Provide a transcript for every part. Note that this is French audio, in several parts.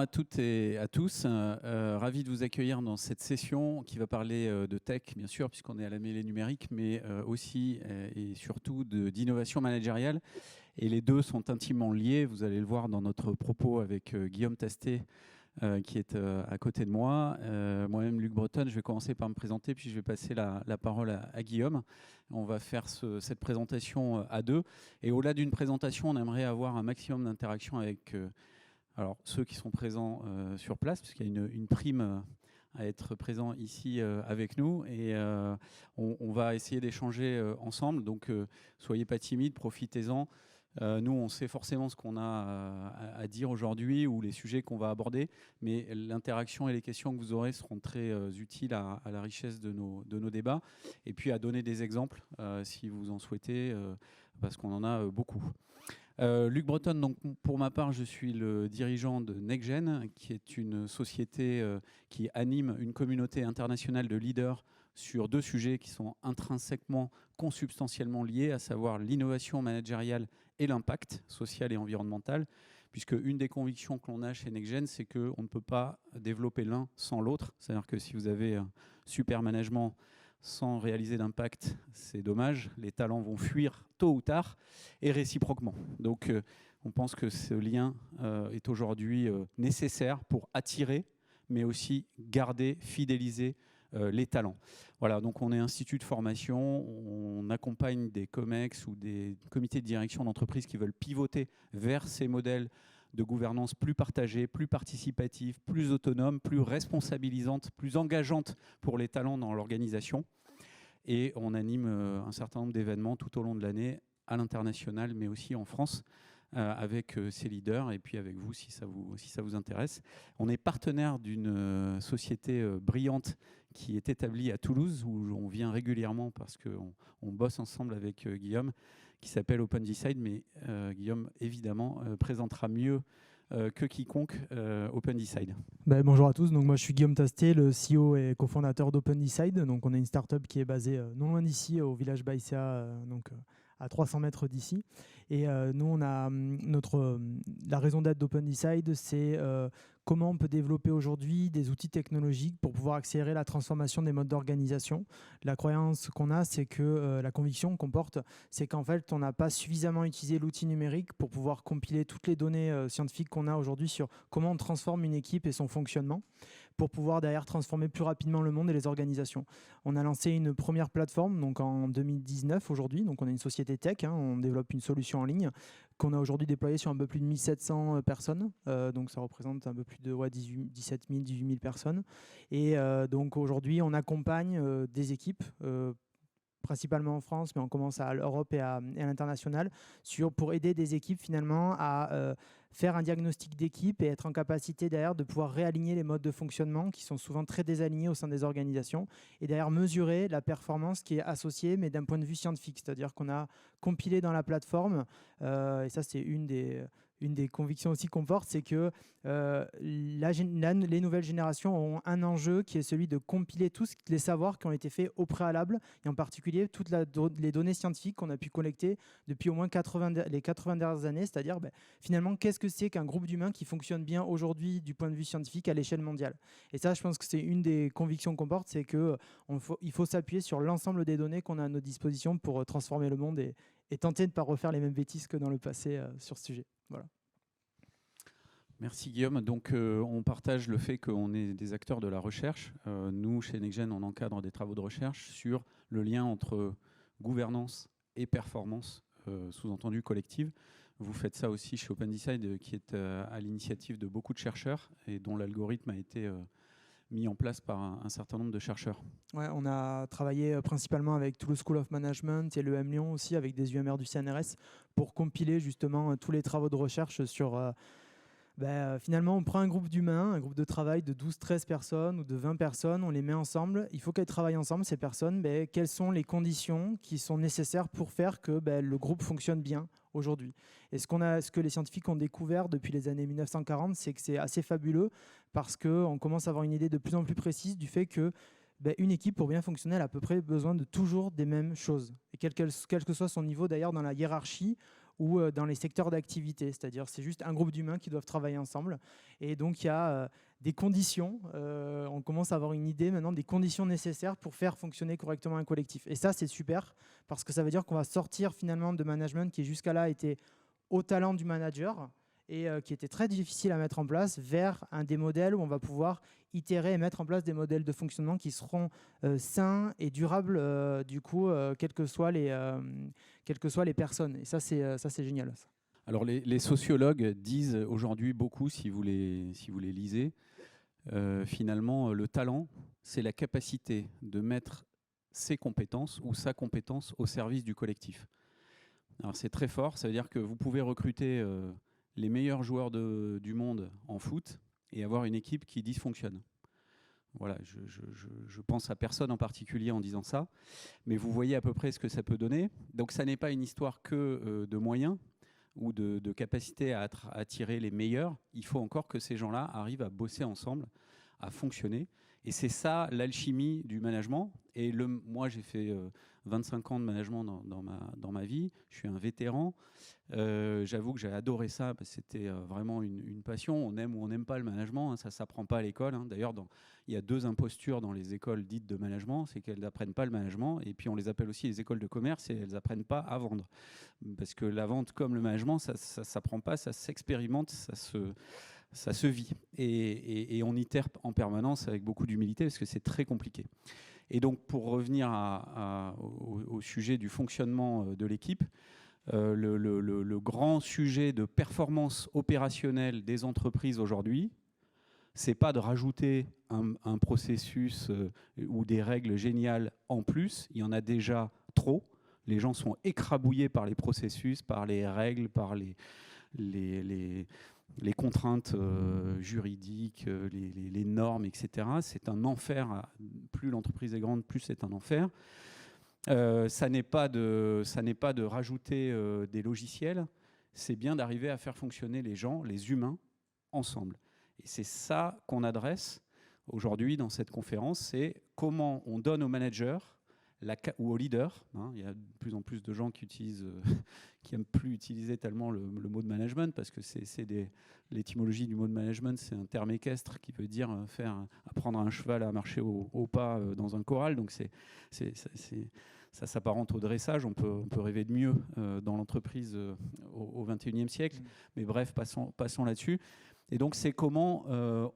Bonjour à toutes et à tous. Ravi de vous accueillir dans cette session qui va parler de tech, bien sûr, puisqu'on est à la mêlée numérique, mais aussi et surtout d'innovation managériale. Et les deux sont intimement liés. Vous allez le voir dans notre propos avec Guillaume Tastet, qui est à côté de moi. Moi-même, Luc Breton, je vais commencer par me présenter, puis je vais passer la parole à Guillaume. On va faire cette présentation à deux. Et au-delà d'une présentation, on aimerait avoir un maximum d'interaction avec alors, ceux qui sont présents sur place, puisqu'il y a une prime à être présent ici avec nous. Et on va essayer d'échanger ensemble. Donc, soyez pas timides, profitez-en. Nous, on sait forcément ce qu'on a à dire aujourd'hui ou les sujets qu'on va aborder, mais l'interaction et les questions que vous aurez seront très utiles à la richesse de nos débats, et puis à donner des exemples si vous en souhaitez, parce qu'on en a beaucoup. Luc Breton, donc pour ma part, je suis le dirigeant de NextGen, qui est une société qui anime une communauté internationale de leaders sur deux sujets qui sont intrinsèquement, consubstantiellement liés, à savoir l'innovation managériale et l'impact social et environnemental, puisque une des convictions que l'on a chez NextGen, c'est qu'on ne peut pas développer l'un sans l'autre. C'est-à-dire que si vous avez un super management sans réaliser d'impact, c'est dommage. Les talents vont fuir tôt ou tard, et réciproquement. Donc, on pense que ce lien est aujourd'hui nécessaire pour attirer, mais aussi garder, fidéliser les talents. Voilà, donc on est institut de formation, on accompagne des COMEX ou des comités de direction d'entreprise qui veulent pivoter vers ces modèles de gouvernance plus partagée, plus participative, plus autonome, plus responsabilisante, plus engageante pour les talents dans l'organisation. Et on anime un certain nombre d'événements tout au long de l'année, à l'international, mais aussi en France, avec ces leaders, et puis avec vous, si ça vous intéresse. On est partenaire d'une société brillante qui est établie à Toulouse, où on vient régulièrement parce qu'on bosse ensemble avec Guillaume, qui s'appelle OpenDecide, mais Guillaume, évidemment, présentera mieux que quiconque OpenDecide. Bonjour à tous, donc moi je suis Guillaume Tastet, le CEO et cofondateur d'OpenDecide. Donc on est une startup qui est basée non loin d'ici, au village Baïséa, à 300 mètres d'ici. Et nous, on a la raison d'être d'OpenDecide, c'est comment on peut développer aujourd'hui des outils technologiques pour pouvoir accélérer la transformation des modes d'organisation. La croyance qu'on a, c'est que la conviction qu'on porte, c'est qu'en fait, on n'a pas suffisamment utilisé l'outil numérique pour pouvoir compiler toutes les données scientifiques qu'on a aujourd'hui sur comment on transforme une équipe et son fonctionnement, pour pouvoir derrière transformer plus rapidement le monde et les organisations. On a lancé une première plateforme donc en 2019 aujourd'hui, donc on est une société tech, on développe une solution en ligne qu'on a aujourd'hui déployée sur un peu plus de 1700 personnes, donc ça représente un peu plus de 17 000, 18 000 personnes. Et donc aujourd'hui on accompagne des équipes, principalement en France, mais on commence à l'Europe et à l'international, pour aider des équipes finalement à faire un diagnostic d'équipe et être en capacité derrière de pouvoir réaligner les modes de fonctionnement qui sont souvent très désalignés au sein des organisations, et derrière mesurer la performance qui est associée, mais d'un point de vue scientifique. C'est-à-dire qu'on a compilé dans la plateforme, et ça c'est une des convictions aussi qu'on porte, c'est que les nouvelles générations ont un enjeu qui est celui de compiler tous les savoirs qui ont été faits au préalable, et en particulier toutes les données scientifiques qu'on a pu collecter depuis au moins les 80 dernières années, c'est-à-dire finalement qu'est-ce que c'est qu'un groupe d'humains qui fonctionne bien aujourd'hui du point de vue scientifique à l'échelle mondiale. Et ça, je pense que c'est une des convictions qu'on porte, c'est qu'il faut s'appuyer sur l'ensemble des données qu'on a à notre disposition pour transformer le monde et tenter de ne pas refaire les mêmes bêtises que dans le passé sur ce sujet. Voilà. Merci Guillaume. Donc on partage le fait qu'on est des acteurs de la recherche. Nous, chez NextGen, on encadre des travaux de recherche sur le lien entre gouvernance et performance, sous-entendu collective. Vous faites ça aussi chez OpenDecide, qui est à l'initiative de beaucoup de chercheurs et dont l'algorithme a été mis en place par un certain nombre de chercheurs. Ouais, on a travaillé principalement avec Toulouse School of Management et l'EM Lyon aussi, avec des UMR du CNRS, pour compiler justement tous les travaux de recherche sur... finalement, on prend un groupe d'humains, un groupe de travail de 12-13 personnes ou de 20 personnes, on les met ensemble. Il faut qu'elles travaillent ensemble, ces personnes. Quelles sont les conditions qui sont nécessaires pour faire que le groupe fonctionne bien aujourd'hui? Et ce que les scientifiques ont découvert depuis les années 1940, c'est que c'est assez fabuleux, parce qu'on commence à avoir une idée de plus en plus précise du fait que une équipe, pour bien fonctionner, elle a à peu près besoin de toujours des mêmes choses. Et quel que soit son niveau d'ailleurs dans la hiérarchie, ou dans les secteurs d'activité. C'est-à-dire c'est juste un groupe d'humains qui doivent travailler ensemble. Et donc il y a des conditions, on commence à avoir une idée maintenant des conditions nécessaires pour faire fonctionner correctement un collectif. Et ça, c'est super, parce que ça veut dire qu'on va sortir finalement de management qui jusqu'à là était au talent du manager et qui était très difficile à mettre en place, vers des modèles où on va pouvoir itérer et mettre en place des modèles de fonctionnement qui seront sains et durables, du coup, quelles que soient les personnes. Et ça, c'est génial. Ça. Alors les sociologues disent aujourd'hui beaucoup, si vous les lisez, finalement, le talent, c'est la capacité de mettre ses compétences ou sa compétence au service du collectif. Alors c'est très fort, ça veut dire que vous pouvez recruter les meilleurs joueurs du monde en foot et avoir une équipe qui dysfonctionne. Voilà, je pense à personne en particulier en disant ça, mais vous voyez à peu près ce que ça peut donner. Donc ça n'est pas une histoire que de moyens ou de capacité à attirer les meilleurs. Il faut encore que ces gens-là arrivent à bosser ensemble, à fonctionner. Et c'est ça l'alchimie du management. Et moi, j'ai fait 25 ans de management dans ma vie. Je suis un vétéran. J'avoue que j'ai adoré ça, parce que c'était vraiment une passion. On aime ou on n'aime pas le management, hein, ça ne s'apprend pas à l'école. Hein. D'ailleurs, il y a 2 impostures dans les écoles dites de management, c'est qu'elles n'apprennent pas le management, et puis on les appelle aussi les écoles de commerce, et elles n'apprennent pas à vendre. Parce que la vente comme le management, ça ne s'apprend pas, ça s'expérimente, ça se vit. Et on itère en permanence avec beaucoup d'humilité, parce que c'est très compliqué. Et donc, pour revenir au sujet du fonctionnement de l'équipe, le grand sujet de performance opérationnelle des entreprises aujourd'hui, c'est pas de rajouter un processus ou des règles géniales en plus. Il y en a déjà trop. Les gens sont écrabouillés par les processus, par les règles, par les contraintes juridiques, les normes, etc. C'est un enfer. Plus l'entreprise est grande, plus c'est un enfer. Ça n'est pas de rajouter des logiciels, c'est bien d'arriver à faire fonctionner les gens, les humains, ensemble. Et c'est ça qu'on adresse aujourd'hui dans cette conférence, c'est comment on donne aux managers ou aux leaders. Hein, il y a de plus en plus de gens qui n'aiment plus utiliser tellement le mot de management, parce que l'étymologie du mot de management, c'est un terme équestre qui veut dire apprendre un cheval à marcher au pas dans un corral. Donc ça s'apparente au dressage. On peut rêver de mieux dans l'entreprise au XXIe siècle. Mais bref, passons là-dessus. Et donc c'est comment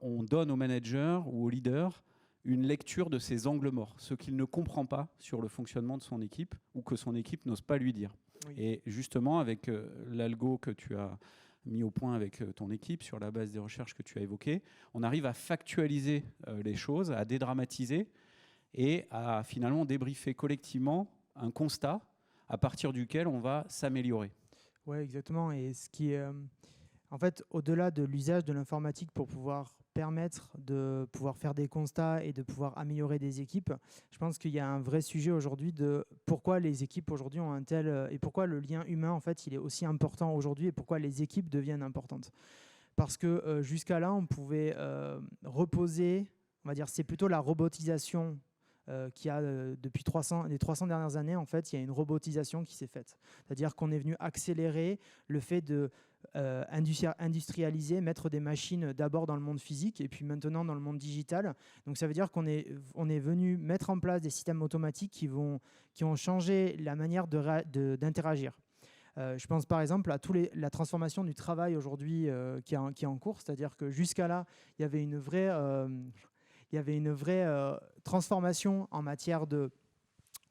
on donne aux managers ou aux leaders une lecture de ces angles morts, ce qu'il ne comprend pas sur le fonctionnement de son équipe, ou que son équipe n'ose pas lui dire. Oui. Et justement, avec l'algo que tu as mis au point avec ton équipe, sur la base des recherches que tu as évoquées, on arrive à factualiser les choses, à dédramatiser et à finalement débriefer collectivement un constat à partir duquel on va s'améliorer. Oui, exactement. Et ce qui est, en fait, au-delà de l'usage de l'informatique pour pouvoir permettre de pouvoir faire des constats et de pouvoir améliorer des équipes, je pense qu'il y a un vrai sujet aujourd'hui de pourquoi les équipes aujourd'hui ont un tel... et pourquoi le lien humain, en fait, il est aussi important aujourd'hui, et pourquoi les équipes deviennent importantes. Parce que jusqu'à là, on pouvait reposer, on va dire, c'est plutôt la robotisation qui a depuis les 300 dernières années, en fait, il y a une robotisation qui s'est faite. C'est-à-dire qu'on est venu accélérer le fait de industrialiser, mettre des machines d'abord dans le monde physique et puis maintenant dans le monde digital. Donc ça veut dire qu'on est venu mettre en place des systèmes automatiques qui ont changé la manière d'interagir. Je pense par exemple à la transformation du travail aujourd'hui qui est en cours, c'est-à-dire que jusqu'à là, il y avait une vraie transformation en matière de...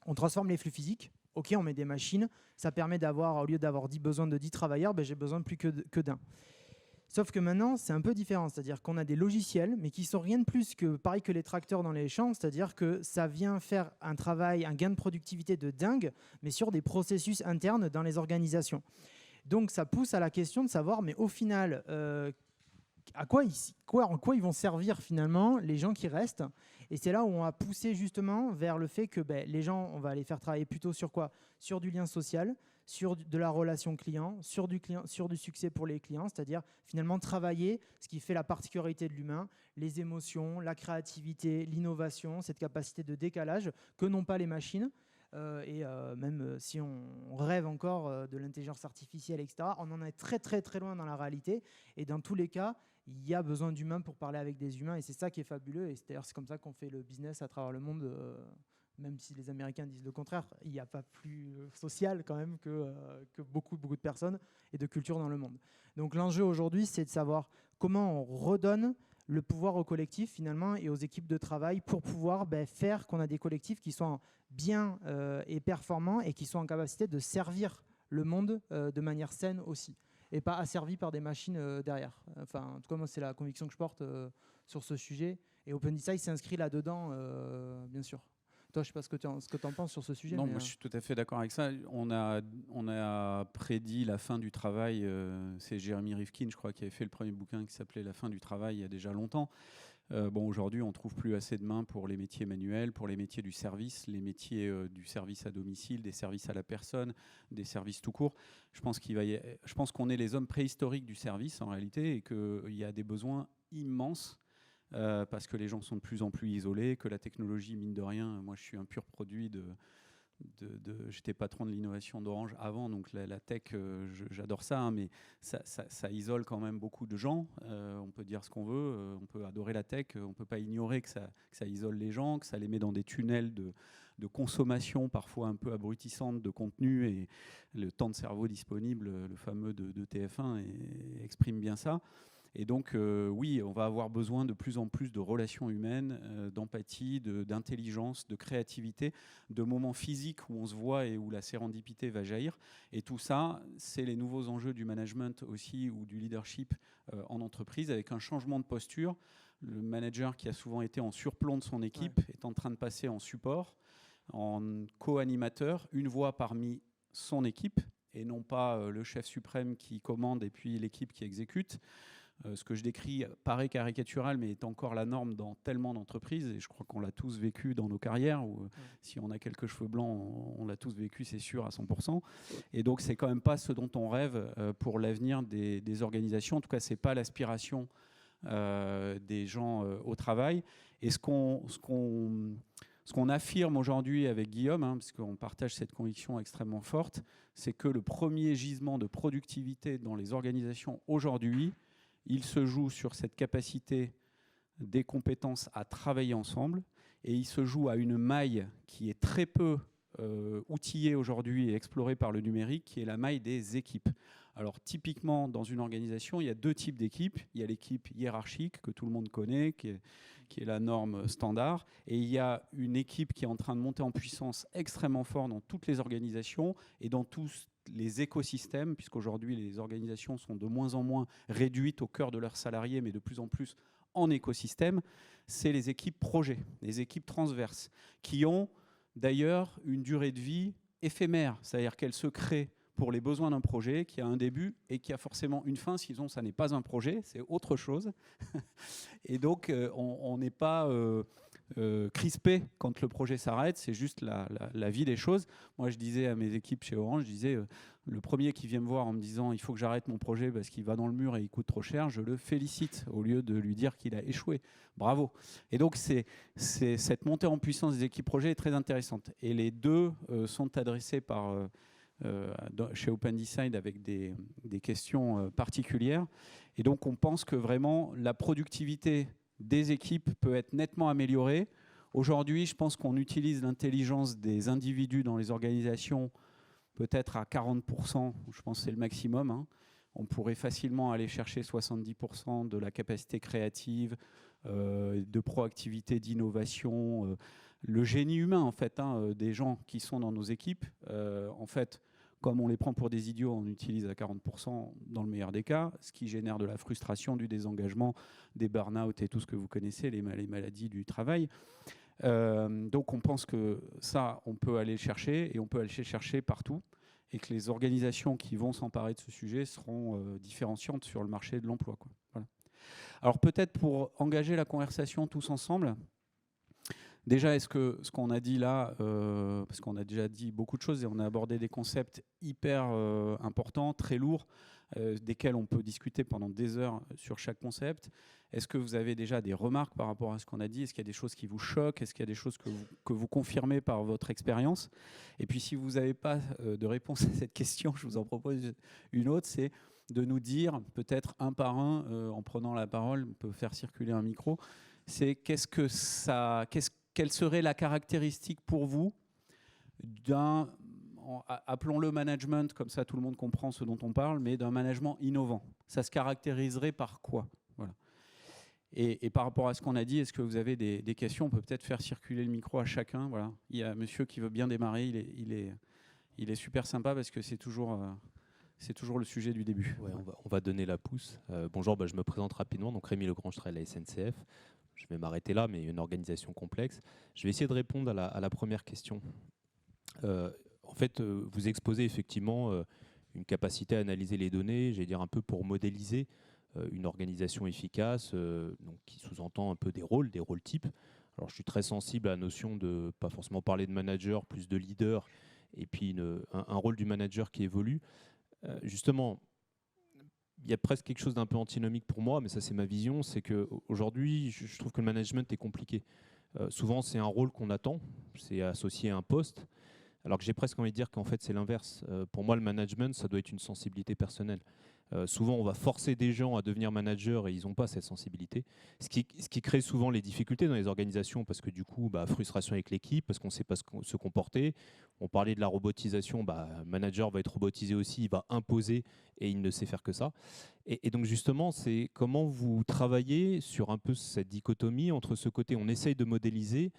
On transforme les flux physiques, ok, on met des machines, ça permet d'avoir, au lieu d'avoir besoin de 10 travailleurs, j'ai besoin plus que d'un. Sauf que maintenant, c'est un peu différent, c'est-à-dire qu'on a des logiciels, mais qui sont rien de plus que, pareil que les tracteurs dans les champs, c'est-à-dire que ça vient faire un travail, un gain de productivité de dingue, mais sur des processus internes dans les organisations. Donc ça pousse à la question de savoir, mais au final... en quoi ils vont servir finalement les gens qui restent. Et c'est là où on a poussé justement vers le fait que les gens, on va les faire travailler plutôt sur quoi? Sur du lien social, sur de la relation client, sur du succès pour les clients, c'est-à-dire finalement travailler ce qui fait la particularité de l'humain, les émotions, la créativité, l'innovation, cette capacité de décalage que n'ont pas les machines. Même si on rêve encore de l'intelligence artificielle, etc., on en est très très très loin dans la réalité. Et dans tous les cas, il y a besoin d'humains pour parler avec des humains. Et c'est ça qui est fabuleux. Et d'ailleurs, c'est comme ça qu'on fait le business à travers le monde. Même si les Américains disent le contraire, il n'y a pas plus social quand même que beaucoup de personnes et de cultures dans le monde. Donc l'enjeu aujourd'hui, c'est de savoir comment on redonne le pouvoir au collectif finalement et aux équipes de travail pour pouvoir faire qu'on a des collectifs qui soient bien et performants et qui soient en capacité de servir le monde de manière saine aussi et pas asservis par des machines derrière. Enfin, en tout cas, moi, c'est la conviction que je porte sur ce sujet. Et OpenDesign s'inscrit là-dedans, bien sûr. Toi, je ne sais pas ce que tu en penses sur ce sujet. Non, moi je suis tout à fait d'accord avec ça. On a prédit la fin du travail. C'est Jeremy Rifkin, je crois, qui avait fait le premier bouquin qui s'appelait La fin du travail il y a déjà longtemps. Aujourd'hui, on ne trouve plus assez de mains pour les métiers manuels, pour les métiers du service, les métiers du service à domicile, des services à la personne, des services tout court. Je pense qu'on est les hommes préhistoriques du service en réalité et qu'il y a des besoins immenses. Parce que les gens sont de plus en plus isolés, que la technologie, mine de rien, moi je suis un pur produit j'étais patron de l'innovation d'Orange avant, donc la tech, j'adore ça, hein, mais ça isole quand même beaucoup de gens. On peut dire ce qu'on veut, on peut adorer la tech, on ne peut pas ignorer que ça isole les gens, que ça les met dans des tunnels de consommation parfois un peu abrutissante de contenu, et le temps de cerveau disponible, le fameux de TF1, exprime bien ça. Et donc, oui, on va avoir besoin de plus en plus de relations humaines, d'empathie, d'intelligence, de créativité, de moments physiques où on se voit et où la sérendipité va jaillir. Et tout ça, c'est les nouveaux enjeux du management aussi ou du leadership en entreprise, avec un changement de posture. Le manager qui a souvent été en surplomb de son équipe est en train de passer en support, en co-animateur, une voix parmi son équipe, et non pas le chef suprême qui commande et puis l'équipe qui exécute. Ce que je décris paraît caricatural, mais est encore la norme dans tellement d'entreprises, et je crois qu'on l'a tous vécu dans nos carrières, où si on a quelques cheveux blancs, on l'a tous vécu, c'est sûr, à 100%. Et donc, c'est quand même pas ce dont on rêve pour l'avenir des organisations. En tout cas, c'est pas l'aspiration des gens au travail. Et ce qu'on affirme aujourd'hui avec Guillaume, parce qu'on partage cette conviction extrêmement forte, c'est que le premier gisement de productivité dans les organisations aujourd'hui, il se joue sur cette capacité des compétences à travailler ensemble, et il se joue à une maille qui est très peu outillée aujourd'hui et explorée par le numérique, qui est la maille des équipes. Alors typiquement, dans une organisation, il y a deux types d'équipes. Il y a l'équipe hiérarchique que tout le monde connaît, qui est la norme standard, et il y a une équipe qui est en train de monter en puissance extrêmement fort dans toutes les organisations et dans tous les écosystèmes, puisqu'aujourd'hui les organisations sont de moins en moins réduites au cœur de leurs salariés, mais de plus en plus en écosystème. C'est les équipes projets, les équipes transverses, qui ont d'ailleurs une durée de vie éphémère, c'est-à-dire qu'elles se créent pour les besoins d'un projet qui a un début et qui a forcément une fin, sinon ça n'est pas un projet, c'est autre chose. Et donc on n'est pas crispé quand le projet s'arrête, c'est juste la vie des choses. Moi je disais à mes équipes chez Orange, je disais le premier qui vient me voir en me disant il faut que j'arrête mon projet parce qu'il va dans le mur et il coûte trop cher, je le félicite au lieu de lui dire qu'il a échoué. Bravo. Et donc cette montée en puissance des équipes projets est très intéressante. Et les deux sont adressés par chez OpenDesign avec des questions particulières. Et donc on pense que vraiment la productivité des équipes peut être nettement améliorée. Aujourd'hui, je pense qu'on utilise l'intelligence des individus dans les organisations peut-être à 40%, je pense que c'est le maximum. On pourrait facilement aller chercher 70% de la capacité créative, de proactivité, d'innovation, le génie humain en fait, des gens qui sont dans nos équipes. En fait, comme on les prend pour des idiots, on utilise à 40% dans le meilleur des cas, ce qui génère de la frustration, du désengagement, des burn-out et tout ce que vous connaissez, les maladies du travail. Donc on pense que ça, on peut aller le chercher, et on peut aller le chercher partout, et que les organisations qui vont s'emparer de ce sujet seront différenciantes sur le marché de l'emploi, quoi. Voilà. Alors peut-être pour engager la conversation tous ensemble, déjà, est-ce que ce qu'on a dit là, parce qu'on a déjà dit beaucoup de choses et on a abordé des concepts hyper importants, très lourds, desquels on peut discuter pendant des heures sur chaque concept, Est-ce que vous avez déjà des remarques par rapport à ce qu'on a dit? Est-ce qu'il y a des choses qui vous choquent? Est-ce qu'il y a des choses que vous confirmez par votre expérience? Et puis si vous n'avez pas de réponse à cette question, je vous en propose une autre, c'est de nous dire, peut-être un par un, en prenant la parole, on peut faire circuler un micro, c'est quelle serait la caractéristique pour vous d'un, appelons-le management, comme ça tout le monde comprend ce dont on parle, mais d'un management innovant. Ça se caractériserait par quoi? Voilà. Et par rapport à ce qu'on a dit, est-ce que vous avez des questions? On peut peut-être faire circuler le micro à chacun. Voilà. Il y a monsieur qui veut bien démarrer, il est super sympa parce que c'est toujours le sujet du début. Ouais, on va donner la pousse. Bonjour, je me présente rapidement. Donc Rémi Legrand, je travaille à la SNCF. Je vais m'arrêter là, mais une organisation complexe. Je vais essayer de répondre à la première question. En fait, vous exposez effectivement une capacité à analyser les données, j'allais dire un peu pour modéliser une organisation efficace, donc qui sous-entend un peu des rôles types. Alors je suis très sensible à la notion de, pas forcément parler de manager, plus de leader, et puis un rôle du manager qui évolue. Justement, il y a presque quelque chose d'un peu antinomique pour moi, mais ça c'est ma vision, c'est qu'aujourd'hui, je trouve que le management est compliqué. Souvent, c'est un rôle qu'on attend, c'est associé à un poste, alors que j'ai presque envie de dire qu'en fait, c'est l'inverse. Pour moi, le management, ça doit être une sensibilité personnelle. Souvent, on va forcer des gens à devenir managers et ils n'ont pas cette sensibilité. Ce qui crée souvent les difficultés dans les organisations parce que du coup, frustration avec l'équipe, parce qu'on ne sait pas se comporter. On parlait de la robotisation, le manager va être robotisé aussi, il va imposer et il ne sait faire que ça. Et donc justement, c'est comment vous travaillez sur un peu cette dichotomie entre ce côté, on essaye de modéliser,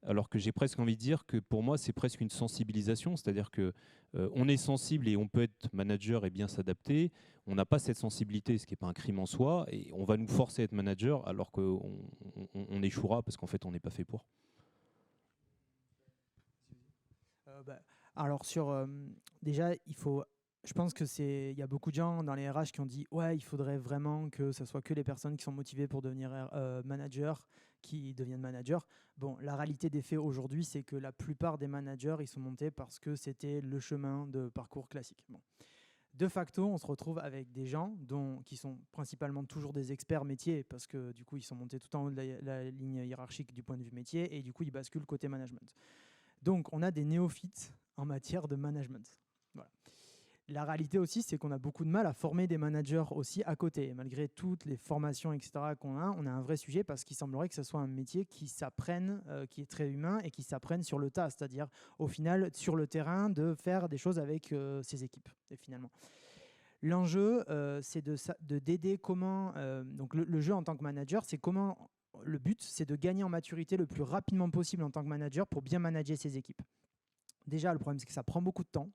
alors que j'ai presque envie de dire que pour moi, c'est presque une sensibilisation, c'est-à-dire que on est sensible et on peut être manager et bien s'adapter. On n'a pas cette sensibilité, ce qui n'est pas un crime en soi, et on va nous forcer à être manager alors qu'on échouera parce qu'en fait, on n'est pas fait pour. Alors déjà, je pense il y a beaucoup de gens dans les RH qui ont dit ouais, il faudrait vraiment que ce soit que les personnes qui sont motivées pour devenir manager qui deviennent managers. Bon, la réalité des faits aujourd'hui, c'est que la plupart des managers, ils sont montés parce que c'était le chemin de parcours classique. Bon. De facto, on se retrouve avec des gens qui sont principalement toujours des experts métiers parce que du coup, ils sont montés tout en haut de la ligne hiérarchique du point de vue métier et du coup, ils basculent côté management. Donc, on a des néophytes en matière de management. Voilà. La réalité aussi, c'est qu'on a beaucoup de mal à former des managers aussi à côté. Et malgré toutes les formations, etc., qu'on a, on a un vrai sujet parce qu'il semblerait que ce soit un métier qui s'apprenne, qui est très humain et qui s'apprenne sur le tas, c'est-à-dire au final, sur le terrain, de faire des choses avec ses équipes, et finalement. L'enjeu, c'est d'aider comment... donc le jeu en tant que manager, c'est comment... Le but, c'est de gagner en maturité le plus rapidement possible en tant que manager pour bien manager ses équipes. Déjà, le problème, c'est que ça prend beaucoup de temps.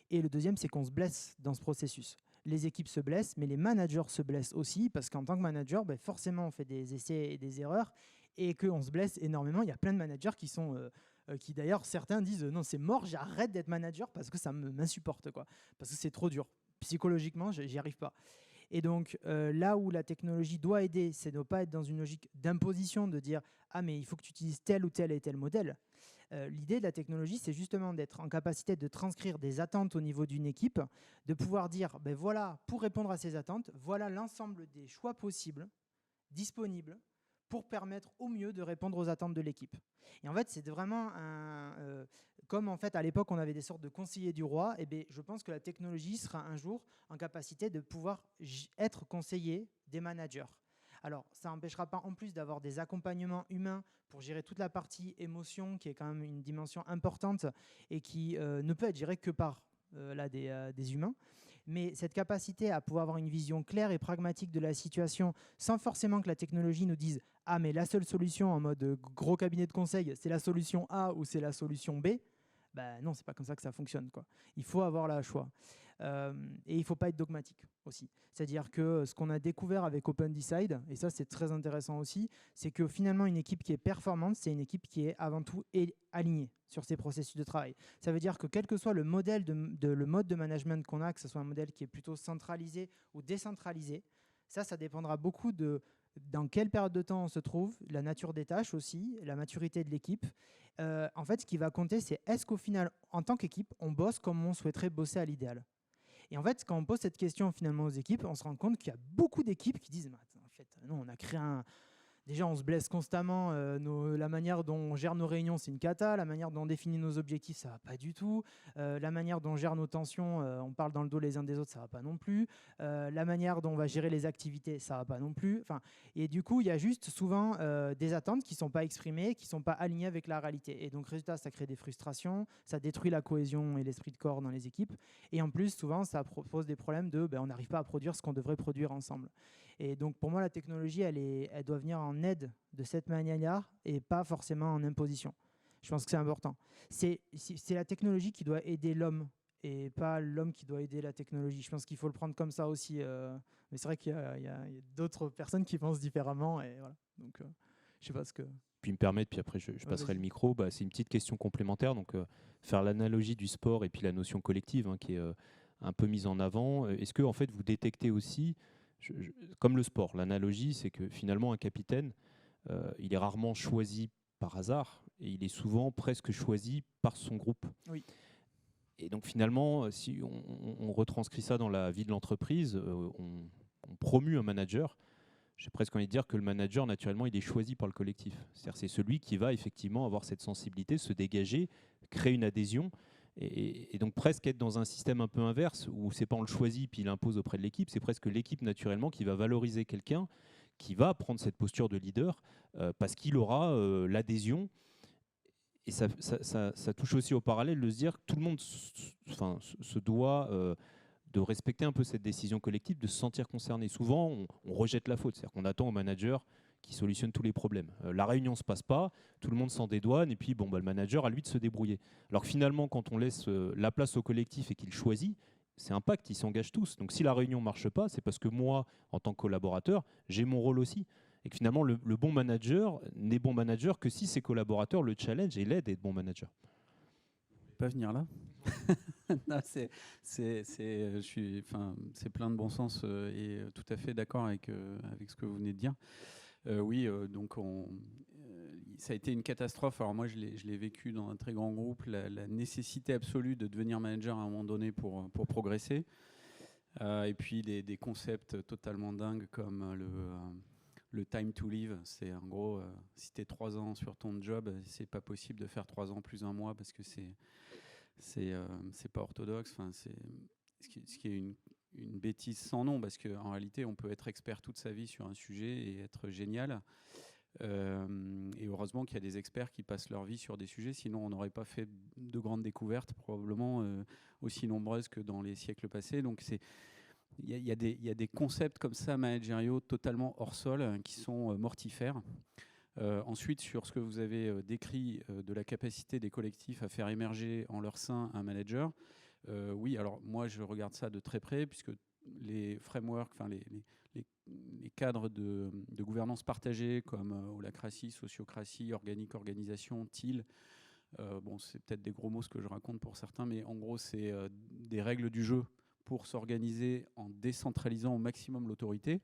Et le deuxième, c'est qu'on se blesse dans ce processus. Les équipes se blessent, mais les managers se blessent aussi, parce qu'en tant que manager, forcément, on fait des essais et des erreurs, et qu'on se blesse énormément. Il y a plein de managers qui d'ailleurs, certains disent « Non, c'est mort, j'arrête d'être manager parce que ça m'insupporte, quoi, parce que c'est trop dur. Psychologiquement, j'y arrive pas. » Et donc, là où la technologie doit aider, c'est de ne pas être dans une logique d'imposition, de dire « Ah, mais il faut que tu utilises tel ou tel et tel modèle. » L'idée de la technologie, c'est justement d'être en capacité de transcrire des attentes au niveau d'une équipe, de pouvoir dire, voilà, pour répondre à ces attentes, voilà l'ensemble des choix possibles, disponibles, pour permettre au mieux de répondre aux attentes de l'équipe. Et en fait, c'est vraiment comme en fait à l'époque on avait des sortes de conseillers du roi, et je pense que la technologie sera un jour en capacité de pouvoir être conseiller des managers. Alors, ça n'empêchera pas en plus d'avoir des accompagnements humains pour gérer toute la partie émotion, qui est quand même une dimension importante et qui ne peut être gérée que par des humains. Mais cette capacité à pouvoir avoir une vision claire et pragmatique de la situation, sans forcément que la technologie nous dise « Ah, mais la seule solution en mode gros cabinet de conseil, c'est la solution A ou c'est la solution B », non, c'est pas comme ça que ça fonctionne, quoi. Il faut avoir le choix. Et il ne faut pas être dogmatique aussi. C'est-à-dire que ce qu'on a découvert avec OpenDecide, et ça c'est très intéressant aussi, c'est que finalement une équipe qui est performante, c'est une équipe qui est avant tout alignée sur ses processus de travail. Ça veut dire que quel que soit le modèle le mode de management qu'on a, que ce soit un modèle qui est plutôt centralisé ou décentralisé, ça dépendra beaucoup de dans quelle période de temps on se trouve, la nature des tâches aussi, la maturité de l'équipe. En fait, ce qui va compter, c'est est-ce qu'au final, en tant qu'équipe, on bosse comme on souhaiterait bosser à l'idéal. Et en fait, quand on pose cette question finalement aux équipes, on se rend compte qu'il y a beaucoup d'équipes qui disent fait, non, on a créé un... Déjà, on se blesse constamment. La manière dont on gère nos réunions, c'est une cata. La manière dont on définit nos objectifs, ça ne va pas du tout. La manière dont on gère nos tensions, on parle dans le dos les uns des autres, ça ne va pas non plus. La manière dont on va gérer les activités, ça ne va pas non plus. Enfin, et du coup, il y a juste souvent des attentes qui ne sont pas exprimées, qui ne sont pas alignées avec la réalité. Et donc, résultat, ça crée des frustrations, ça détruit la cohésion et l'esprit de corps dans les équipes. Et en plus, souvent, ça pose des problèmes de on n'arrive pas à produire ce qu'on devrait produire ensemble. Et donc, pour moi, la technologie, elle doit venir en aide de cette manière-là et pas forcément en imposition. Je pense que c'est important. C'est la technologie qui doit aider l'homme et pas l'homme qui doit aider la technologie. Je pense qu'il faut le prendre comme ça aussi. Mais c'est vrai qu'il y a d'autres personnes qui pensent différemment. Et voilà. Donc, je sais pas ce que... Puis me permettre, puis après je passerai le micro. C'est une petite question complémentaire. Donc, faire l'analogie du sport et puis la notion collective qui est un peu mise en avant. Est-ce que en fait, vous détectez aussi... comme le sport, l'analogie, c'est que finalement, un capitaine, il est rarement choisi par hasard et il est souvent presque choisi par son groupe. Oui. Et donc finalement, si on retranscrit ça dans la vie de l'entreprise, on promue un manager. J'ai presque envie de dire que le manager, naturellement, il est choisi par le collectif. C'est-à-dire c'est celui qui va effectivement avoir cette sensibilité, se dégager, créer une adhésion. Et donc presque être dans un système un peu inverse où c'est pas on le choisit puis il impose auprès de l'équipe, c'est presque l'équipe naturellement qui va valoriser quelqu'un qui va prendre cette posture de leader parce qu'il aura l'adhésion. Et ça touche aussi au parallèle de se dire que tout le monde se doit de respecter un peu cette décision collective, de se sentir concerné. Souvent, on rejette la faute, c'est-à-dire qu'on attend au manager qui solutionne tous les problèmes. La réunion ne se passe pas, tout le monde s'en dédouane, et puis le manager, à lui de se débrouiller. Alors que finalement, quand on laisse la place au collectif et qu'il choisit, c'est un pacte, ils s'engagent tous. Donc si la réunion ne marche pas, c'est parce que moi, en tant que collaborateur, j'ai mon rôle aussi. Et que finalement, le bon manager n'est bon manager que si ses collaborateurs le challenge et l'aident à être bon manager. Pas venir là. Non, c'est plein de bon sens et tout à fait d'accord avec ce que vous venez de dire. Oui, donc ça a été une catastrophe. Alors moi, je l'ai vécu dans un très grand groupe, la nécessité absolue de devenir manager à un moment donné pour progresser. Et puis des concepts totalement dingues comme le time to live. C'est en gros, si tu es 3 ans sur ton job, c'est pas possible de faire 3 ans plus un mois parce que c'est pas orthodoxe. Enfin, ce qui est une bêtise sans nom, parce qu'en réalité, on peut être expert toute sa vie sur un sujet et être génial. Et heureusement qu'il y a des experts qui passent leur vie sur des sujets, sinon on n'aurait pas fait de grandes découvertes, probablement aussi nombreuses que dans les siècles passés. Donc il y a des concepts comme ça managériaux totalement hors sol qui sont mortifères. Ensuite, sur ce que vous avez décrit de la capacité des collectifs à faire émerger en leur sein un manager, oui, alors moi je regarde ça de très près, puisque les frameworks, enfin les cadres de gouvernance partagée comme holacratie, sociocratie, organique, organisation, TIL, bon, c'est peut-être des gros mots ce que je raconte pour certains, mais en gros c'est des règles du jeu pour s'organiser en décentralisant au maximum l'autorité.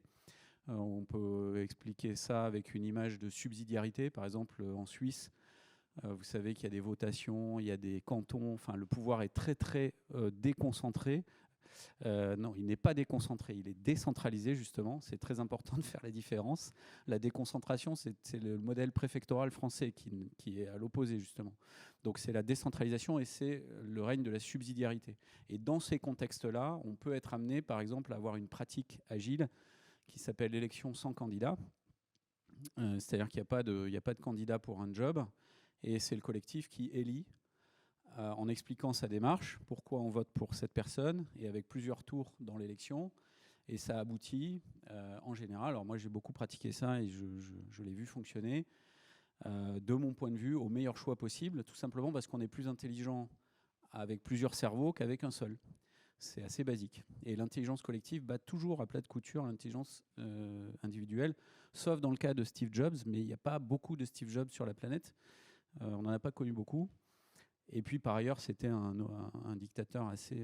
On peut expliquer ça avec une image de subsidiarité. Par exemple, en Suisse, vous savez qu'il y a des votations, il y a des cantons. Enfin, le pouvoir est très, très déconcentré. Non, il n'est pas déconcentré, il est décentralisé, justement. C'est très important de faire la différence. La déconcentration, c'est le modèle préfectoral français qui est à l'opposé, justement. Donc, c'est la décentralisation et c'est le règne de la subsidiarité. Et dans ces contextes-là, on peut être amené, par exemple, à avoir une pratique agile qui s'appelle l'élection sans candidat. C'est-à-dire qu'il n'y a pas de candidat pour un job, et c'est le collectif qui élit en expliquant sa démarche, pourquoi on vote pour cette personne, et avec plusieurs tours dans l'élection. Et ça aboutit, en général, alors moi j'ai beaucoup pratiqué ça et je l'ai vu fonctionner, de mon point de vue, au meilleur choix possible, tout simplement parce qu'on est plus intelligent avec plusieurs cerveaux qu'avec un seul. C'est assez basique. Et l'intelligence collective bat toujours à plat de couture l'intelligence individuelle, sauf dans le cas de Steve Jobs, mais il n'y a pas beaucoup de Steve Jobs sur la planète. On n'en a pas connu beaucoup. Et puis, par ailleurs, c'était un dictateur assez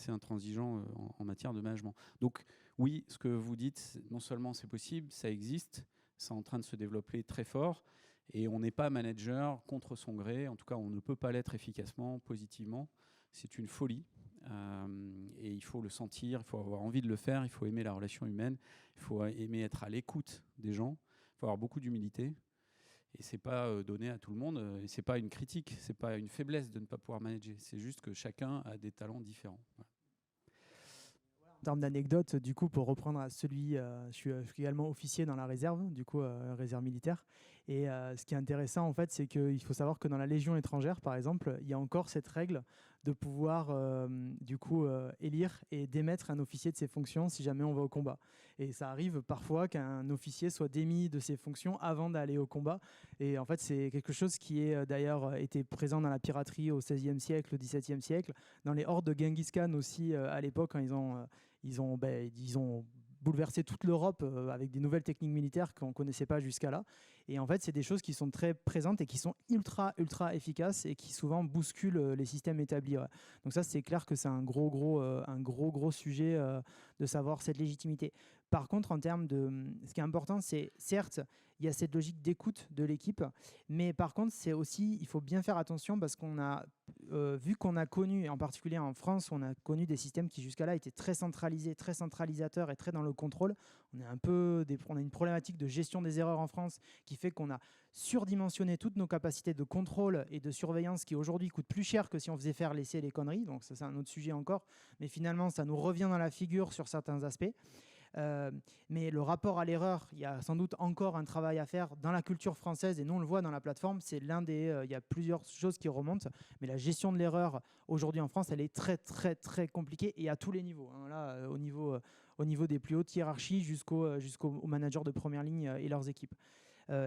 intransigeant en matière de management. Donc, oui, ce que vous dites, non seulement c'est possible, ça existe, c'est en train de se développer très fort, et on n'est pas manager contre son gré. En tout cas, on ne peut pas l'être efficacement, positivement. C'est une folie. Et il faut le sentir, il faut avoir envie de le faire, il faut aimer la relation humaine, il faut aimer être à l'écoute des gens, il faut avoir beaucoup d'humilité. Et c'est pas donné à tout le monde, et c'est pas une critique, c'est pas une faiblesse de ne pas pouvoir manager. C'est juste que chacun a des talents différents. Voilà. En termes d'anecdotes, du coup, pour reprendre à celui, je suis également officier dans la réserve, du coup, réserve militaire. Et ce qui est intéressant, en fait, c'est qu'il faut savoir que dans la Légion étrangère, par exemple, il y a encore cette règle de pouvoir, du coup, élire et démettre un officier de ses fonctions si jamais on va au combat. Et ça arrive parfois qu'un officier soit démis de ses fonctions avant d'aller au combat. Et en fait, c'est quelque chose qui est d'ailleurs été présent dans la piraterie au XVIe siècle, au XVIIe siècle, dans les hordes de Genghis Khan aussi à l'époque, quand ils ont bouleversé toute l'Europe avec des nouvelles techniques militaires qu'on ne connaissait pas jusqu'à là. Et en fait, c'est des choses qui sont très présentes et qui sont ultra efficaces et qui souvent bousculent les systèmes établis. Ouais. Donc ça, c'est clair que c'est un gros sujet de savoir cette légitimité. Par contre, en termes de... Ce qui est important, c'est certes, il y a cette logique d'écoute de l'équipe, mais par contre, c'est aussi, il faut bien faire attention parce qu'on a vu qu'on a connu, en particulier en France, on a connu des systèmes qui jusqu'à là étaient très centralisés, très centralisateurs et très dans le contrôle. On a une problématique de gestion des erreurs en France qui fait qu'on a surdimensionné toutes nos capacités de contrôle et de surveillance qui aujourd'hui coûtent plus cher que si on faisait faire l'essai et les conneries. Donc ça, c'est un autre sujet encore. Mais finalement, ça nous revient dans la figure sur certains aspects. Mais le rapport à l'erreur, il y a sans doute encore un travail à faire dans la culture française et nous on le voit dans la plateforme, c'est il y a plusieurs choses qui remontent, mais la gestion de l'erreur aujourd'hui en France, elle est très compliquée et à tous les niveaux, hein, là, au niveau des plus hautes hiérarchies jusqu'aux managers de première ligne et leurs équipes.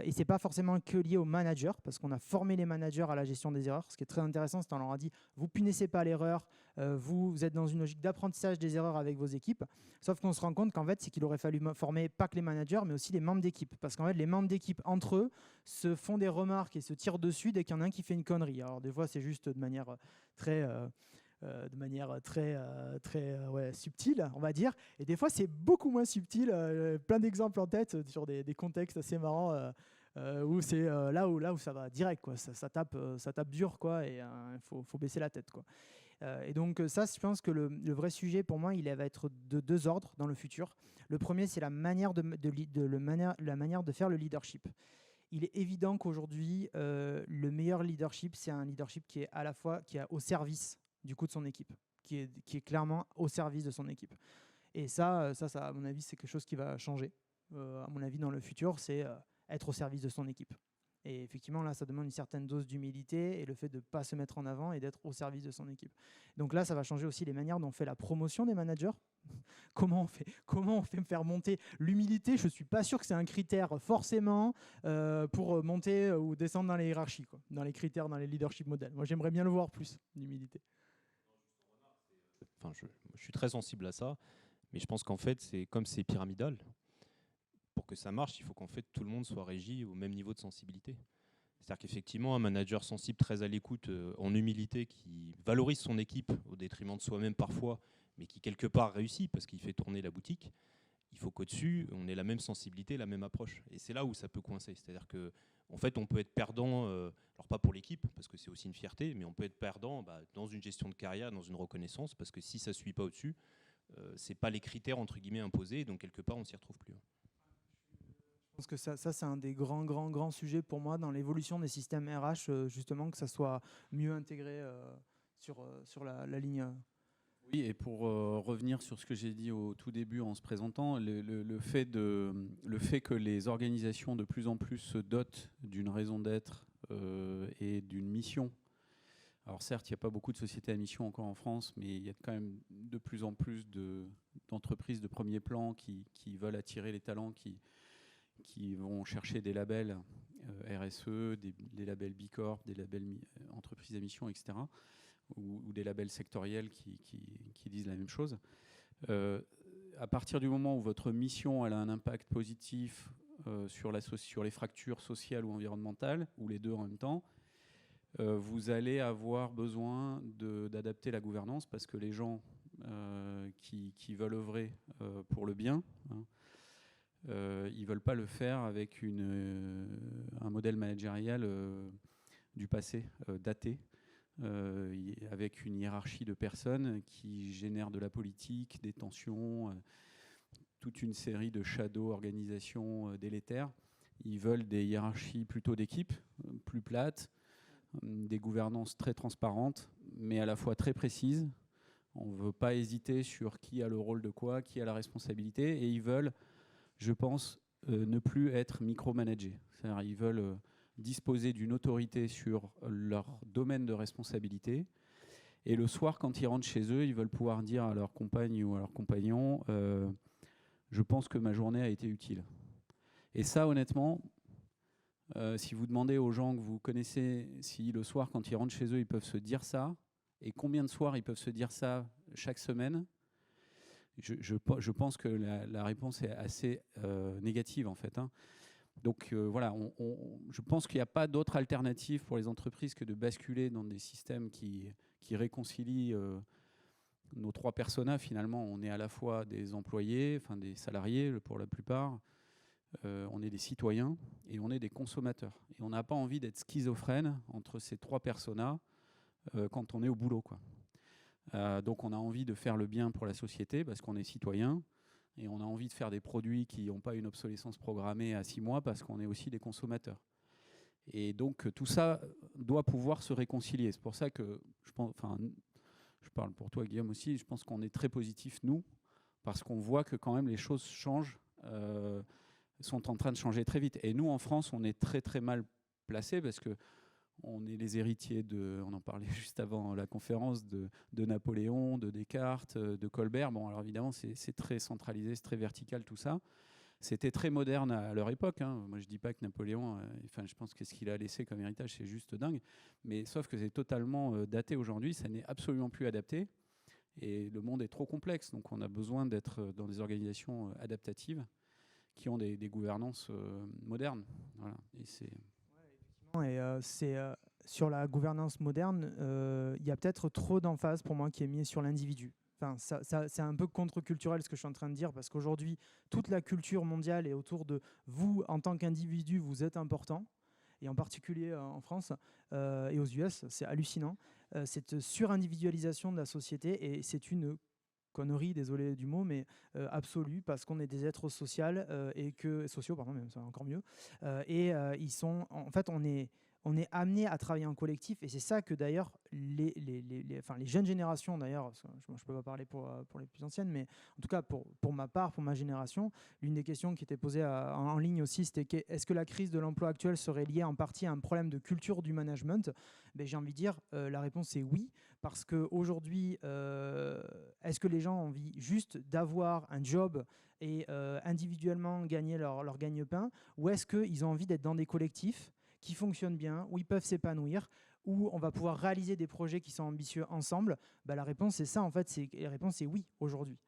Et ce n'est pas forcément que lié aux managers, parce qu'on a formé les managers à la gestion des erreurs. Ce qui est très intéressant, c'est qu'on leur a dit, vous punissez pas l'erreur, vous êtes dans une logique d'apprentissage des erreurs avec vos équipes. Sauf qu'on se rend compte qu'en fait, c'est qu'il aurait fallu former pas que les managers, mais aussi les membres d'équipe. Parce qu'en fait, les membres d'équipe, entre eux, se font des remarques et se tirent dessus dès qu'il y en a un qui fait une connerie. Alors des fois, c'est juste de manière très subtile, on va dire. Et des fois, c'est beaucoup moins subtil. Plein d'exemples en tête sur des contextes assez marrants où c'est là où ça va direct, quoi. Ça tape dur, quoi, et il faut baisser la tête, quoi. Et donc ça, je pense que le vrai sujet pour moi, il va être de deux ordres dans le futur. Le premier, c'est la manière la manière de faire le leadership. Il est évident qu'aujourd'hui, le meilleur leadership, c'est un leadership qui est à la fois qui est au service du coup de son équipe, qui est clairement au service de son équipe. Et ça, à mon avis, c'est quelque chose qui va changer. À mon avis, dans le futur, c'est être au service de son équipe. Et effectivement, là, ça demande une certaine dose d'humilité et le fait de ne pas se mettre en avant et d'être au service de son équipe. Donc là, ça va changer aussi les manières dont on fait la promotion des managers. Comment on fait faire monter l'humilité? Je ne suis pas sûr que c'est un critère forcément pour monter ou descendre dans les hiérarchies, quoi, dans les critères, dans les leadership modèles. Moi, j'aimerais bien le voir plus, l'humilité. Enfin, je suis très sensible à ça, mais je pense qu'en fait, comme c'est pyramidal, pour que ça marche, il faut qu'en fait tout le monde soit régi au même niveau de sensibilité. C'est-à-dire qu'effectivement, un manager sensible, très à l'écoute, en humilité, qui valorise son équipe au détriment de soi-même parfois, mais qui quelque part réussit parce qu'il fait tourner la boutique, il faut qu'au-dessus, on ait la même sensibilité, la même approche. Et c'est là où ça peut coincer. C'est-à-dire qu'en fait, on peut être perdant, alors pas pour l'équipe, parce que c'est aussi une fierté, mais on peut être perdant dans une gestion de carrière, dans une reconnaissance, parce que si ça ne suit pas au-dessus, ce n'est pas les critères, entre guillemets, imposés, donc quelque part, on ne s'y retrouve plus. Je pense que ça c'est un des grands sujets pour moi dans l'évolution des systèmes RH, justement, que ça soit mieux intégré sur la ligne. Oui, et pour revenir sur ce que j'ai dit au tout début en se présentant, le fait que les organisations de plus en plus se dotent d'une raison d'être et d'une mission. Alors certes, il n'y a pas beaucoup de sociétés à mission encore en France, mais il y a quand même de plus en plus d'entreprises de premier plan qui veulent attirer les talents, qui vont chercher des labels RSE, des labels B Corp, des labels entreprises à mission, etc., ou des labels sectoriels qui disent la même chose. À partir du moment où votre mission elle a un impact positif sur les fractures sociales ou environnementales, ou les deux en même temps, vous allez avoir besoin d'adapter la gouvernance parce que les gens qui veulent œuvrer pour le bien, ils ne veulent pas le faire avec un modèle managérial du passé, daté, avec une hiérarchie de personnes qui génèrent de la politique, des tensions, toute une série de shadow organisations délétères. Ils veulent des hiérarchies plutôt d'équipe, plus plates, des gouvernances très transparentes, mais à la fois très précises. On ne veut pas hésiter sur qui a le rôle de quoi, qui a la responsabilité, et ils veulent, je pense, ne plus être micromanagés. C'est-à-dire ils veulent disposer d'une autorité sur leur domaine de responsabilité. Et le soir, quand ils rentrent chez eux, ils veulent pouvoir dire à leur compagne ou à leur compagnon je pense que ma journée a été utile. Et ça, honnêtement, si vous demandez aux gens que vous connaissez si le soir, quand ils rentrent chez eux, ils peuvent se dire ça, et combien de soirs ils peuvent se dire ça chaque semaine, je pense que la réponse est assez négative, en fait. Donc voilà, je pense qu'il n'y a pas d'autre alternative pour les entreprises que de basculer dans des systèmes qui réconcilient nos trois personas. Finalement, on est à la fois des employés, enfin des salariés pour la plupart, on est des citoyens et on est des consommateurs. Et on n'a pas envie d'être schizophrène entre ces trois personas quand on est au boulot, quoi. Donc on a envie de faire le bien pour la société parce qu'on est citoyen, et on a envie de faire des produits qui n'ont pas une obsolescence programmée à 6 mois parce qu'on est aussi des consommateurs. Et donc tout ça doit pouvoir se réconcilier. C'est pour ça que je pense, enfin, je parle pour toi Guillaume aussi, je pense qu'on est très positif nous, parce qu'on voit que quand même les choses changent, sont en train de changer très vite. Et nous en France, on est très très mal placés parce que on est les héritiers de, on en parlait juste avant la conférence, de Napoléon, de Descartes, de Colbert. Bon, alors évidemment, c'est très centralisé, c'est très vertical tout ça. C'était très moderne à leur époque. Moi, je ne dis pas que Napoléon, enfin, je pense que ce qu'il a laissé comme héritage, c'est juste dingue. Mais sauf que c'est totalement daté aujourd'hui, ça n'est absolument plus adapté. Et le monde est trop complexe. Donc, on a besoin d'être dans des organisations adaptatives qui ont des gouvernances modernes. Voilà. Et c'est... Et sur la gouvernance moderne, il y a peut-être trop d'emphase pour moi qui est mise sur l'individu. Enfin, c'est un peu contre-culturel ce que je suis en train de dire, parce qu'aujourd'hui, toute la culture mondiale est autour de vous, en tant qu'individu, vous êtes important, et en particulier en France et aux US, c'est hallucinant. Cette surindividualisation de la société, et c'est une connerie, désolé du mot, mais absolue, parce qu'on est des êtres sociaux, sociaux, pardon, même c'est encore mieux, ils sont, en fait, on est amené à travailler en collectif, et c'est ça que d'ailleurs les jeunes générations, d'ailleurs, je ne peux pas parler pour les plus anciennes, mais en tout cas pour ma part, pour ma génération, l'une des questions qui était posée en ligne aussi, c'était est-ce que la crise de l'emploi actuelle serait liée en partie à un problème de culture du management? Ben, j'ai envie de dire, la réponse est oui, parce qu'aujourd'hui, est-ce que les gens ont envie juste d'avoir un job et individuellement gagner leur gagne-pain, ou est-ce qu'ils ont envie d'être dans des collectifs qui fonctionnent bien, où ils peuvent s'épanouir, où on va pouvoir réaliser des projets qui sont ambitieux ensemble? La réponse est ça, en fait, la réponse est oui aujourd'hui.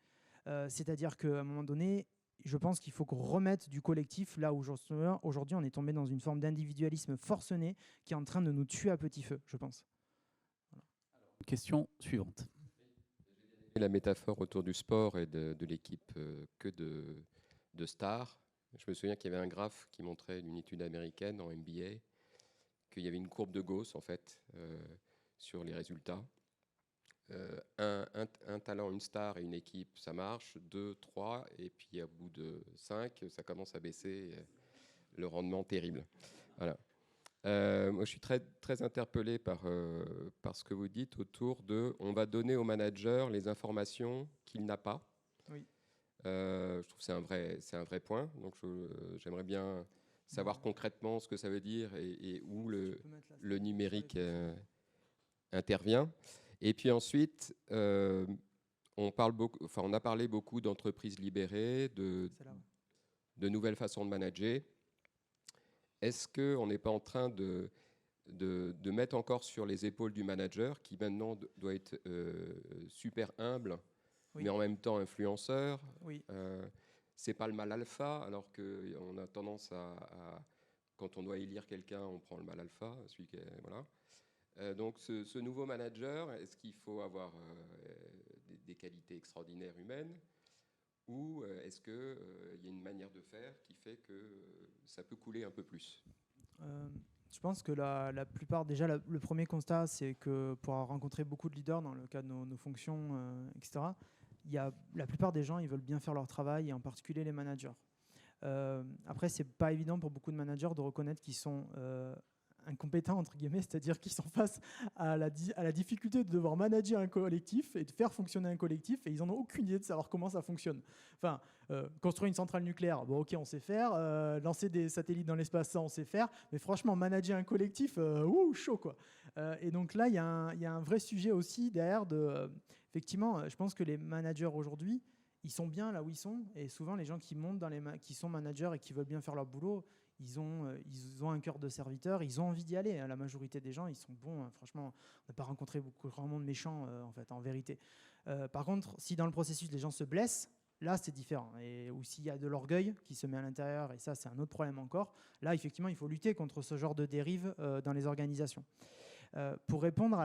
C'est-à-dire qu'à un moment donné, je pense qu'il faut qu'on remette du collectif là où aujourd'hui on est tombé dans une forme d'individualisme forcené qui est en train de nous tuer à petit feu, je pense. Voilà. Question suivante. La métaphore autour du sport et de l'équipe que de stars. Je me souviens qu'il y avait un graphe qui montrait une étude américaine en MBA, qu'il y avait une courbe de Gauss en fait sur les résultats. Un talent, une star et une équipe, ça marche. 2, 3, et puis au bout de 5, ça commence à baisser. Le rendement terrible. Voilà. Moi, je suis très, très interpellé par ce que vous dites autour de on va donner au manager les informations qu'il n'a pas. Oui. Je trouve que c'est un vrai point. Donc, j'aimerais bien savoir concrètement ce que ça veut dire et où le numérique intervient. Et puis ensuite, on a parlé beaucoup d'entreprises libérées, de nouvelles façons de manager. Est-ce qu'on n'est pas en train de mettre encore sur les épaules du manager, qui maintenant doit être super humble, oui, mais en même temps influenceur? Oui. C'est pas le mal alpha, alors qu'on a tendance à quand on doit élire quelqu'un, on prend le mal alpha, celui qui est, voilà. Donc ce nouveau manager, est-ce qu'il faut avoir des qualités extraordinaires humaines, ou est-ce qu'il y a une manière de faire qui fait que ça peut couler un peu plus? Je pense que la plupart, déjà, le premier constat, c'est que pour avoir rencontré beaucoup de leaders dans le cadre de nos fonctions, etc., la plupart des gens, ils veulent bien faire leur travail, et en particulier les managers. Après, c'est pas évident pour beaucoup de managers de reconnaître qu'ils sont incompétents, entre guillemets, c'est-à-dire qu'ils sont face à la difficulté de devoir manager un collectif et de faire fonctionner un collectif, et ils n'en ont aucune idée de savoir comment ça fonctionne. Enfin, construire une centrale nucléaire, bon, ok, on sait faire. Lancer des satellites dans l'espace, ça, on sait faire. Mais franchement, manager un collectif, chaud, quoi. Et donc là, il y a un vrai sujet aussi derrière effectivement, je pense que les managers aujourd'hui, ils sont bien là où ils sont, et souvent les gens qui montent qui sont managers et qui veulent bien faire leur boulot, ils ont un cœur de serviteur, ils ont envie d'y aller. La majorité des gens, ils sont bons. Franchement, on n'a pas rencontré vraiment de méchants en vérité. Par contre, si dans le processus les gens se blessent, là c'est différent. Ou s'il y a de l'orgueil qui se met à l'intérieur, et ça c'est un autre problème encore, là effectivement il faut lutter contre ce genre de dérive dans les organisations. Pour répondre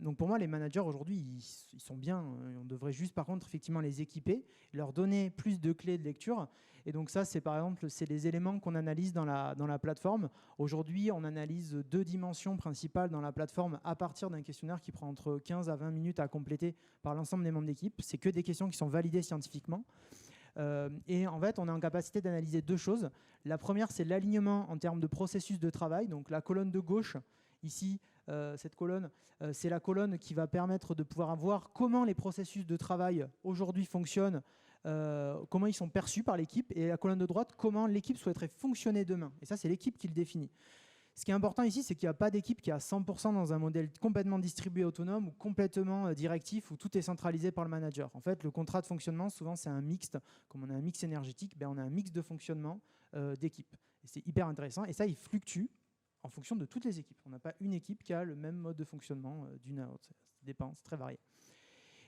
donc pour moi, les managers aujourd'hui, ils sont bien. On devrait juste, par contre, effectivement, les équiper, leur donner plus de clés de lecture. Et donc ça, c'est par exemple, c'est les éléments qu'on analyse dans la plateforme. Aujourd'hui, on analyse 2 dimensions principales dans la plateforme à partir d'un questionnaire qui prend entre 15 à 20 minutes à compléter par l'ensemble des membres d'équipe. C'est que des questions qui sont validées scientifiquement. Et en fait, on est en capacité d'analyser 2 choses. La première, c'est l'alignement en termes de processus de travail. Donc la colonne de gauche, ici, cette colonne, c'est la colonne qui va permettre de pouvoir voir comment les processus de travail aujourd'hui fonctionnent, comment ils sont perçus par l'équipe, et la colonne de droite, comment l'équipe souhaiterait fonctionner demain. Et ça, c'est l'équipe qui le définit. Ce qui est important ici, c'est qu'il n'y a pas d'équipe qui est à 100% dans un modèle complètement distribué autonome ou complètement directif où tout est centralisé par le manager. En fait, le contrat de fonctionnement, souvent, c'est un mixte. Comme on a un mix énergétique, on a un mix de fonctionnement d'équipe. Et c'est hyper intéressant. Et ça, il fluctue en fonction de toutes les équipes. On n'a pas une équipe qui a le même mode de fonctionnement d'une à l'autre. Ça dépend, c'est très varié.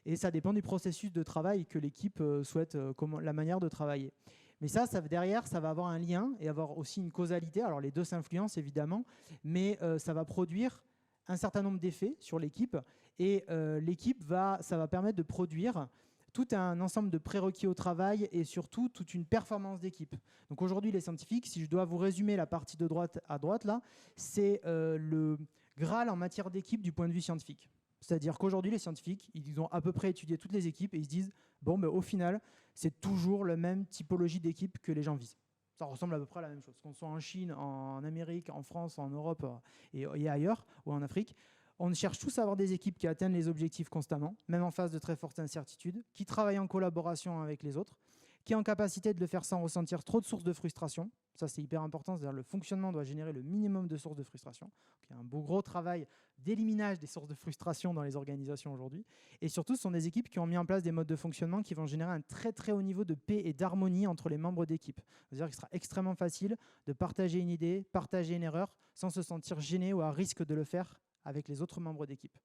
Et ça dépend du processus de travail que l'équipe souhaite, la manière de travailler. Mais ça, derrière, ça va avoir un lien et avoir aussi une causalité. Alors les deux s'influencent évidemment, mais ça va produire un certain nombre d'effets sur l'équipe. Et ça va permettre de produire tout un ensemble de prérequis au travail et surtout toute une performance d'équipe. Donc aujourd'hui, les scientifiques, si je dois vous résumer la partie de droite à droite, là, c'est le Graal en matière d'équipe du point de vue scientifique. C'est-à-dire qu'aujourd'hui, les scientifiques, ils ont à peu près étudié toutes les équipes et ils se disent, au final, c'est toujours la même typologie d'équipe que les gens visent. Ça ressemble à peu près à la même chose. Qu'on soit en Chine, en Amérique, en France, en Europe et ailleurs, ou en Afrique, on cherche tous à avoir des équipes qui atteignent les objectifs constamment, même en face de très fortes incertitudes, qui travaillent en collaboration avec les autres, qui est en capacité de le faire sans ressentir trop de sources de frustration. Ça, c'est hyper important. C'est-à-dire le fonctionnement doit générer le minimum de sources de frustration. Il y a un gros travail d'éliminage des sources de frustration dans les organisations aujourd'hui. Et surtout, ce sont des équipes qui ont mis en place des modes de fonctionnement qui vont générer un très très haut niveau de paix et d'harmonie entre les membres d'équipe. C'est-à-dire qu'il sera extrêmement facile de partager une idée, partager une erreur, sans se sentir gêné ou à risque de le faire avec les autres membres d'équipe.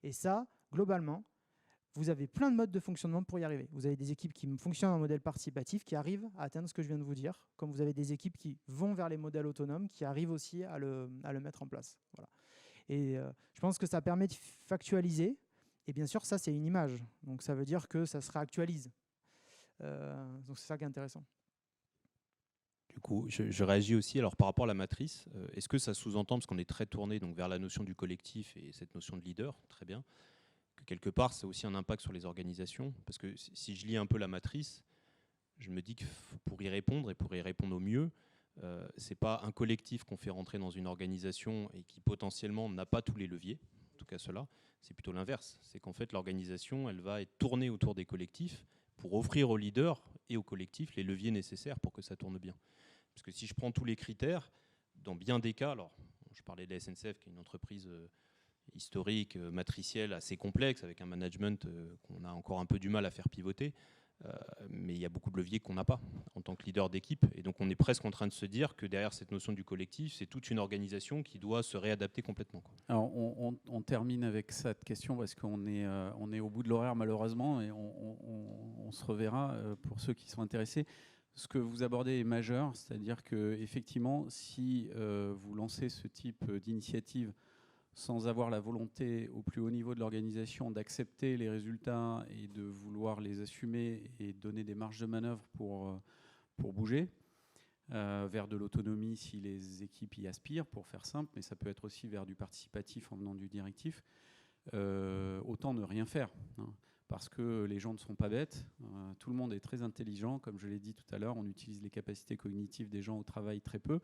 Et ça, globalement, vous avez plein de modes de fonctionnement pour y arriver. Vous avez des équipes qui fonctionnent en modèle participatif, qui arrivent à atteindre ce que je viens de vous dire, comme vous avez des équipes qui vont vers les modèles autonomes, qui arrivent aussi à le mettre en place. Voilà. Et je pense que ça permet de factualiser. Et bien sûr, ça, c'est une image. Donc, ça veut dire que ça se réactualise. Donc, c'est ça qui est intéressant. Du coup, je réagis aussi. Alors, par rapport à la matrice, est-ce que ça sous-entend, parce qu'on est très tourné donc, vers la notion du collectif et cette notion de leader, très bien, que quelque part, ça a aussi un impact sur les organisations? Parce que si je lis un peu la matrice, je me dis que pour y répondre, et pour y répondre au mieux, c'est pas un collectif qu'on fait rentrer dans une organisation et qui potentiellement n'a pas tous les leviers, en tout cas cela, c'est plutôt l'inverse. C'est qu'en fait, l'organisation, elle va être tournée autour des collectifs pour offrir aux leaders et aux collectifs les leviers nécessaires pour que ça tourne bien. Parce que si je prends tous les critères, dans bien des cas, alors je parlais de la SNCF qui est une entreprise historique, matricielle, assez complexe, avec un management qu'on a encore un peu du mal à faire pivoter, mais il y a beaucoup de leviers qu'on n'a pas en tant que leader d'équipe. Et donc on est presque en train de se dire que derrière cette notion du collectif, c'est toute une organisation qui doit se réadapter complètement, quoi. Alors on termine avec cette question parce qu'on est au bout de l'horaire malheureusement, et on se reverra pour ceux qui sont intéressés. Ce que vous abordez est majeur, c'est-à-dire qu'effectivement, si vous lancez ce type d'initiative sans avoir la volonté au plus haut niveau de l'organisation d'accepter les résultats et de vouloir les assumer et donner des marges de manœuvre pour bouger, vers de l'autonomie si les équipes y aspirent, pour faire simple, mais ça peut être aussi vers du participatif en venant du directif. Autant ne rien faire, hein, parce que les gens ne sont pas bêtes, tout le monde est très intelligent, comme je l'ai dit tout à l'heure, on utilise les capacités cognitives des gens au travail très peu.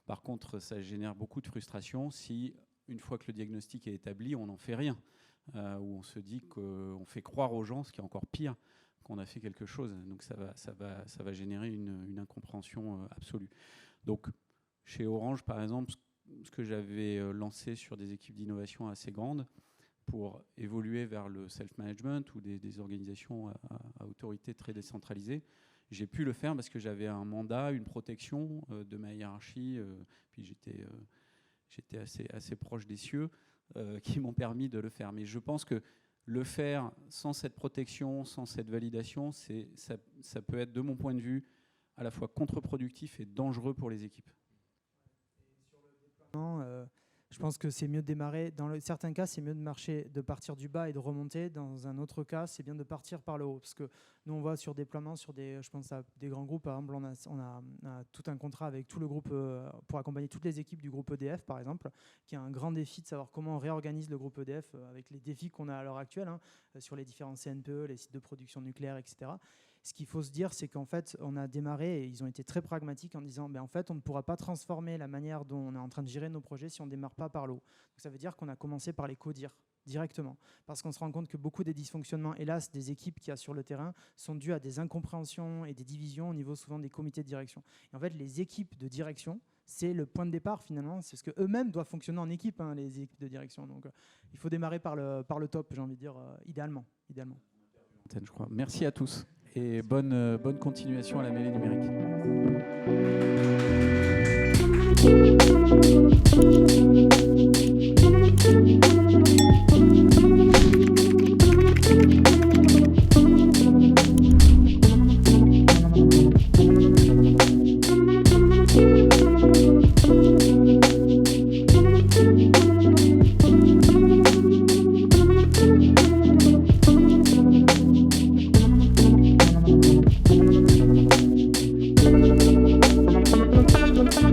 Par contre, ça génère beaucoup de frustration si, une fois que le diagnostic est établi, on n'en fait rien, où on se dit qu'on fait croire aux gens, ce qui est encore pire, qu'on a fait quelque chose. Donc ça va générer une incompréhension absolue. Donc chez Orange, par exemple, ce que j'avais lancé sur des équipes d'innovation assez grandes, pour évoluer vers le self-management ou des organisations à autorité très décentralisée, j'ai pu le faire parce que j'avais un mandat, une protection de ma hiérarchie, puis j'étais assez proche des cieux, qui m'ont permis de le faire. Mais je pense que le faire sans cette protection, sans cette validation, ça peut être, de mon point de vue, à la fois contre-productif et dangereux pour les équipes. Je pense que c'est mieux de démarrer. Dans certains cas, c'est mieux de partir du bas et de remonter. Dans un autre cas, c'est bien de partir par le haut. Parce que nous, on voit sur déploiement, je pense à des grands groupes. Par exemple, on a tout un contrat avec tout le groupe pour accompagner toutes les équipes du groupe EDF, par exemple, qui a un grand défi de savoir comment on réorganise le groupe EDF avec les défis qu'on a à l'heure actuelle, hein, sur les différents CNPE, les sites de production nucléaire, etc. Ce qu'il faut se dire, c'est qu'en fait, on a démarré et ils ont été très pragmatiques en disant en fait, on ne pourra pas transformer la manière dont on est en train de gérer nos projets si on ne démarre pas par le haut. Donc, ça veut dire qu'on a commencé par les codir directement. Parce qu'on se rend compte que beaucoup des dysfonctionnements, hélas, des équipes qu'il y a sur le terrain sont dus à des incompréhensions et des divisions au niveau souvent des comités de direction. Et en fait, les équipes de direction, c'est le point de départ finalement. C'est ce qu'eux-mêmes doivent fonctionner en équipe, hein, les équipes de direction. Donc, il faut démarrer par le top, j'ai envie de dire, idéalement. Je crois. Merci à tous. Et bonne continuation à la mêlée numérique.